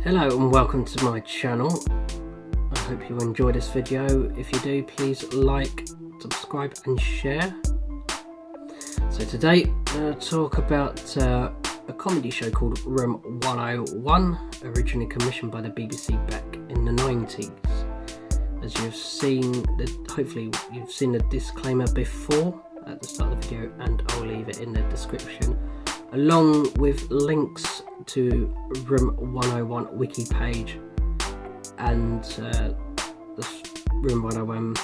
Hello and welcome to my channel. I hope you enjoy this video. If you do, please like, subscribe and share. So today I'm going to talk about a comedy show called Room 101, originally commissioned by the BBC back in the 90s. As you've seen, hopefully you've seen the disclaimer before at the start of the video, and I'll leave it in the description, along with links to Room 101 Wiki page and the Room 101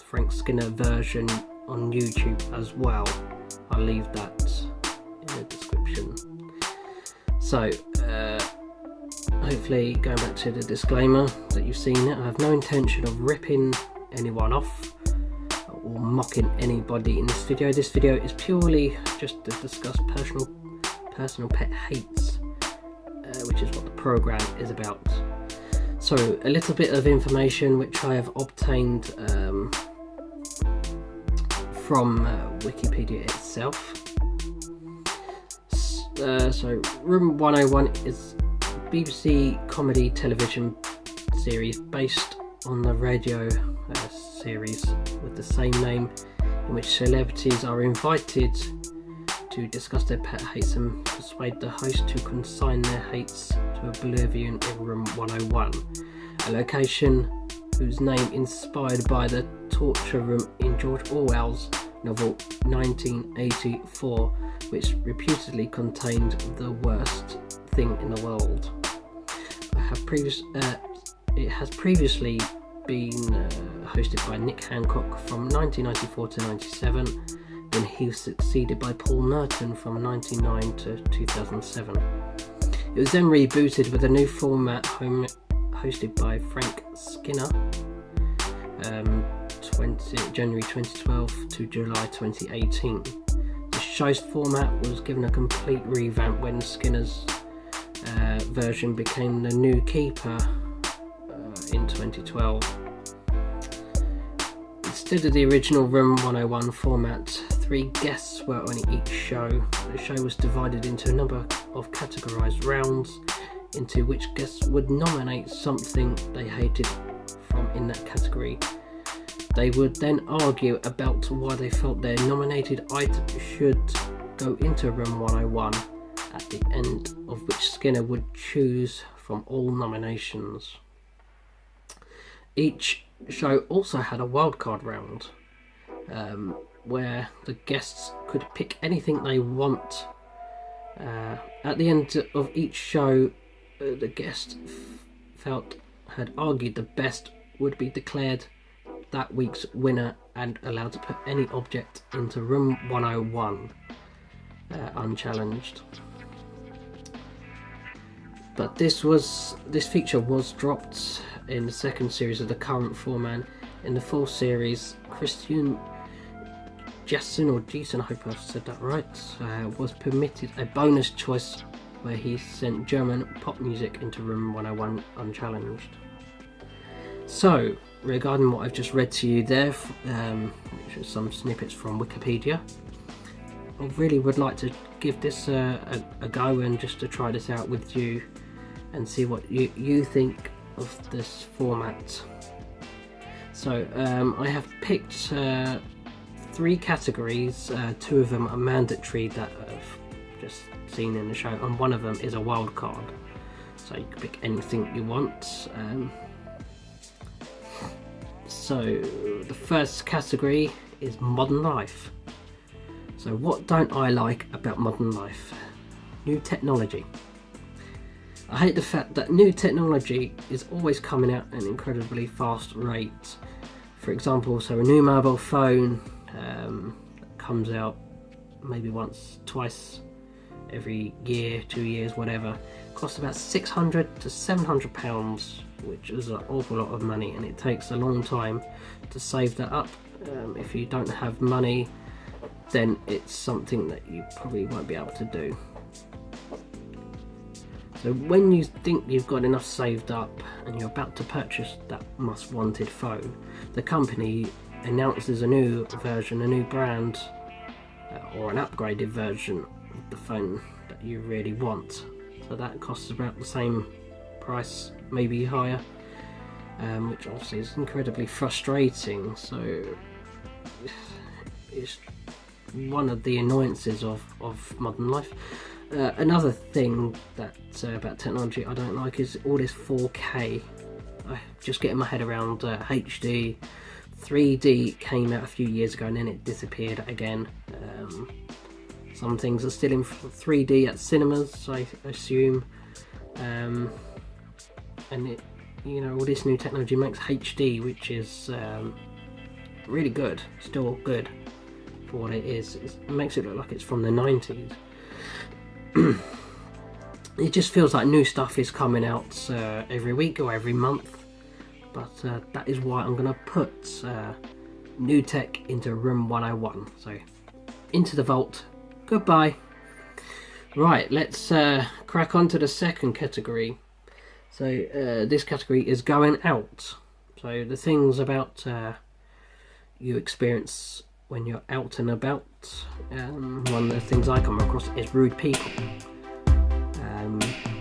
Frank Skinner version on YouTube as well. I'll leave that in the description. So hopefully, going back to the disclaimer that you've seen it, I have no intention of ripping anyone off or mocking anybody in this video. This video is purely just to discuss personal pet hates, which is what the program is about. So a little bit of information which I have obtained from Wikipedia itself. So Room 101 is a BBC comedy television series based on the radio series with the same name, in which celebrities are invited to discuss their pet hates and persuade the host to consign their hates to oblivion in Room 101, a location whose name inspired by the torture room in George Orwell's novel 1984, which reputedly contained the worst thing in the world. It has previously been hosted by Nick Hancock from 1994 to 97. Then he was succeeded by Paul Merton from 1999 to 2007. It was then rebooted with a new format hosted by Frank Skinner, January 2012 to July 2018. The show's format was given a complete revamp when Skinner's version became the new keeper in 2012. Instead of the original Room 101 format, 3 guests were on each show. The show was divided into a number of categorised rounds, into which guests would nominate something they hated from in that category. They would then argue about why they felt their nominated item should go into Room 101, at the end of which Skinner would choose from all nominations. Each show also had a wildcard round, where the guests could pick anything they want. At the end of each show, the guest felt had argued the best would be declared that week's winner and allowed to put any object into Room 101 unchallenged. But this feature was dropped in the second series of the current format. In the full series, Christian Jason, I hope I've said that right, was permitted a bonus choice where he sent German pop music into Room 101 unchallenged. So, regarding what I've just read to you there, which is some snippets from Wikipedia, I really would like to give this a go and just to try this out with you and see what you think of this format. So I have picked 3 categories. 2 of them are mandatory that I've just seen in the show, and one of them is a wild card, so you can pick anything you want. So the first category is modern life. So what don't I like about modern life? New technology. I hate the fact that new technology is always coming out at an incredibly fast rate. For example, so a new mobile phone that comes out maybe twice every year, 2 years, whatever, costs about £600 to £700, which is an awful lot of money, and it takes a long time to save that up. If you don't have money, then it's something that you probably won't be able to do. So when you think you've got enough saved up and you're about to purchase that most wanted phone, the company announces a new version, a new brand, or an upgraded version of the phone that you really want. So that costs about the same price may be higher, which obviously is incredibly frustrating. So it's one of the annoyances of modern life. Another thing that about technology I don't like is all this 4K. I just getting my head around HD. 3D came out a few years ago and then it disappeared again. Some things are still in 3D at cinemas, I assume, and it, all this new technology makes HD, which is really good, still good for what it is. It makes it look like it's from the 90s. It just feels like new stuff is coming out every week or every month, but that is why I'm going to put new tech into room 101. So into the vault, goodbye. Right, let's crack on to the second category. So this category is going out. So the things about you experience when you're out and about. One of the things I come across is rude people.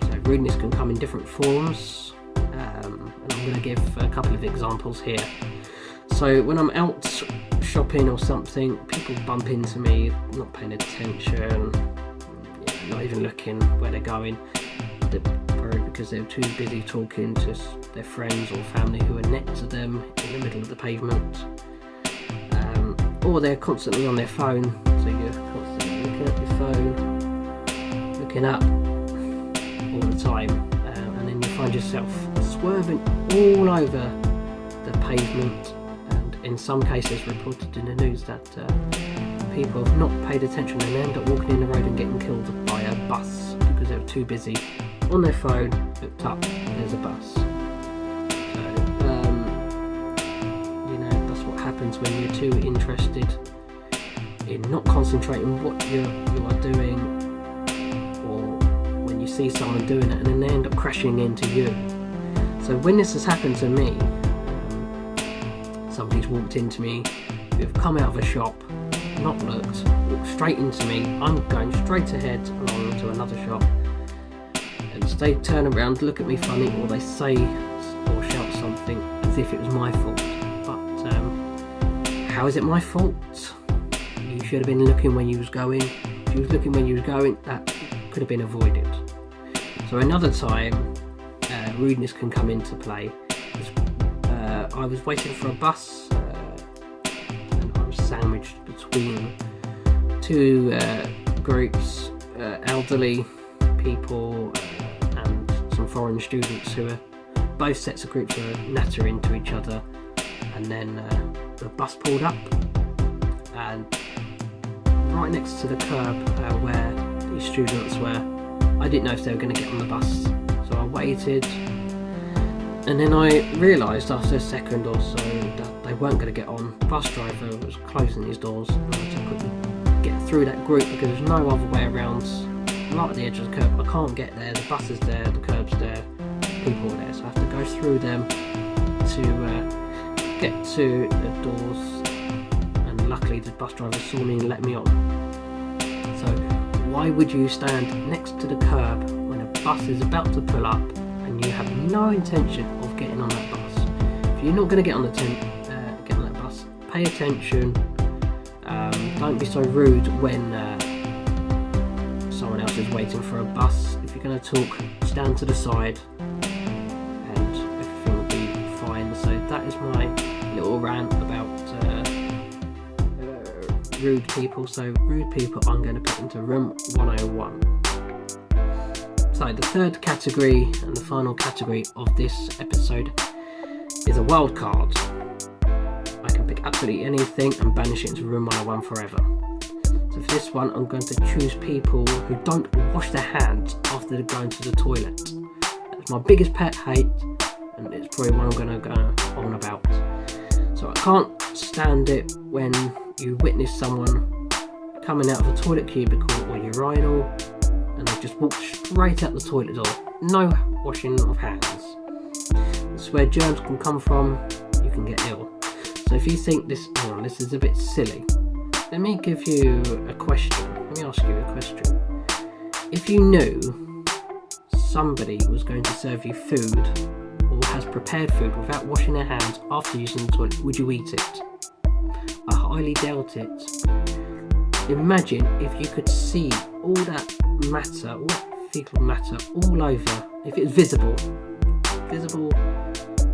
So rudeness can come in different forms, and I'm going to give a couple of examples here. So when I'm out shopping or something, people bump into me, not paying attention, not even looking where they're going, probably because they're too busy talking to their friends or family who are next to them in the middle of the pavement. Or they're constantly on their phone, so you're constantly looking at your phone, looking up all the time, and then you find yourself swerving all over the pavement, and in some cases reported in the news that people have not paid attention and end up walking in the road and getting killed by a bus because they were too busy on their phone, looked up, there's a bus. Happens when you're too interested in not concentrating what you are doing, or when you see someone doing it and then they end up crashing into you. So when this has happened to me, somebody's walked into me, who've come out of a shop, not looked, walked straight into me, I'm going straight ahead along to another shop, and they turn around, look at me funny, or they say or shout something as if it was my fault. How is it my fault? You should have been looking when you was going. If you was looking when you was going, that could have been avoided. So another time, rudeness can come into play. I was waiting for a bus, and I was sandwiched between two groups, elderly people and some foreign students who were, both sets of groups were nattering to each other, and then the bus pulled up, and right next to the curb where these students were, I didn't know if they were going to get on the bus, so I waited, and then I realised after a second or so that they weren't going to get on. The bus driver was closing his doors, and I had to quickly get through that group because there's no other way around. Right at the edge of the curb, I can't get there, the bus is there, the curb's there, people are there, so I have to go through them to get to the doors, and luckily the bus driver saw me and let me on. So why would you stand next to the curb when a bus is about to pull up and you have no intention of getting on that bus? If you're not going to get on that bus, pay attention. Don't be so rude when someone else is waiting for a bus. If you're going to talk, stand to the side and everything will be fine. So that is my little rant about rude people. So rude people I'm going to put into room 101. So the third category and the final category of this episode is a wild card. I can pick absolutely anything and banish it into room 101 forever. So for this one, I'm going to choose people who don't wash their hands after they're going to the toilet. That's my biggest pet hate, and it's probably one I'm going to go on about. So I can't stand it when you witness someone coming out of a toilet cubicle or urinal and they just walk straight out the toilet door. No washing of hands. That's where germs can come from. You can get ill. So if you think this is a bit silly, let me give you a question. Let me ask you a question. If you knew somebody was going to serve you food or has prepared food without washing their hands after using the toilet, would you eat it? I highly doubt it. Imagine if you could see all that matter, all that fecal matter all over, if it was visible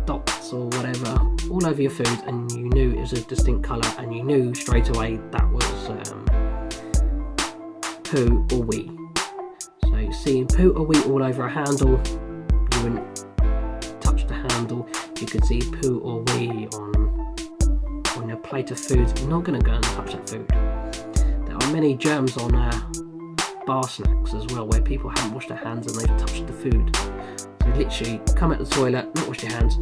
dots or whatever, all over your food, and you knew it was a distinct colour, and you knew straight away that was poo or wee. So seeing poo or wee all over a handle, you wouldn't touch the handle. You could see poo or wee on your plate of food, you're not going to go and touch that food. There are many germs on bar snacks as well, where people haven't washed their hands and they've touched the food. So literally come out the toilet, not wash your hands,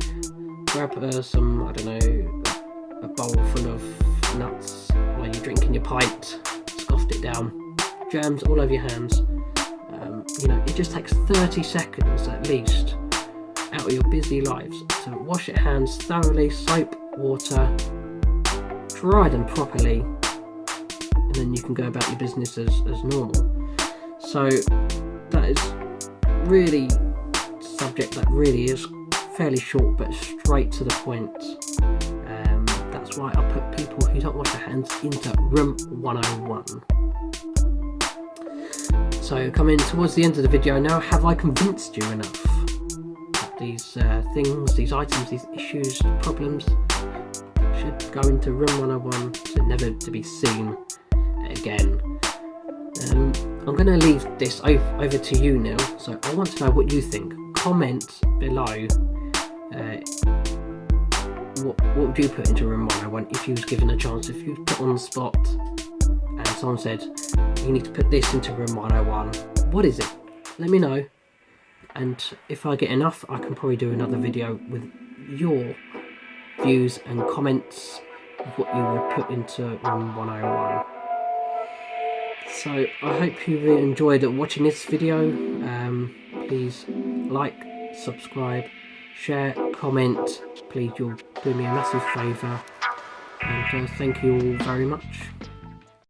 grab some, I don't know, a bowl full of nuts while you're drinking your pint, scoffed it down, germs all over your hands. You know, it just takes 30 seconds at least out of your busy lives to wash your hands thoroughly, soap, water, dry them properly, and then you can go about your business as normal. So that is really a subject that really is fairly short but straight to the point. That's why I put people who don't wash their hands into room 101. So coming towards the end of the video now, have I convinced you enough that these things, these items, these issues, problems should go into room 101, so never to be seen again? I'm going to leave this over to you, Neil, so I want to know what you think. Comment below what would you put into room 101 if you was given a chance, if you was put on the spot and someone said you need to put this into room 101, what is it? Let me know, and if I get enough I can probably do another video with your views and comments of what you would put into room 101. So I hope you really enjoyed watching this video. Please like, subscribe, share, comment. Please, you'll do me a massive favour, and thank you all very much.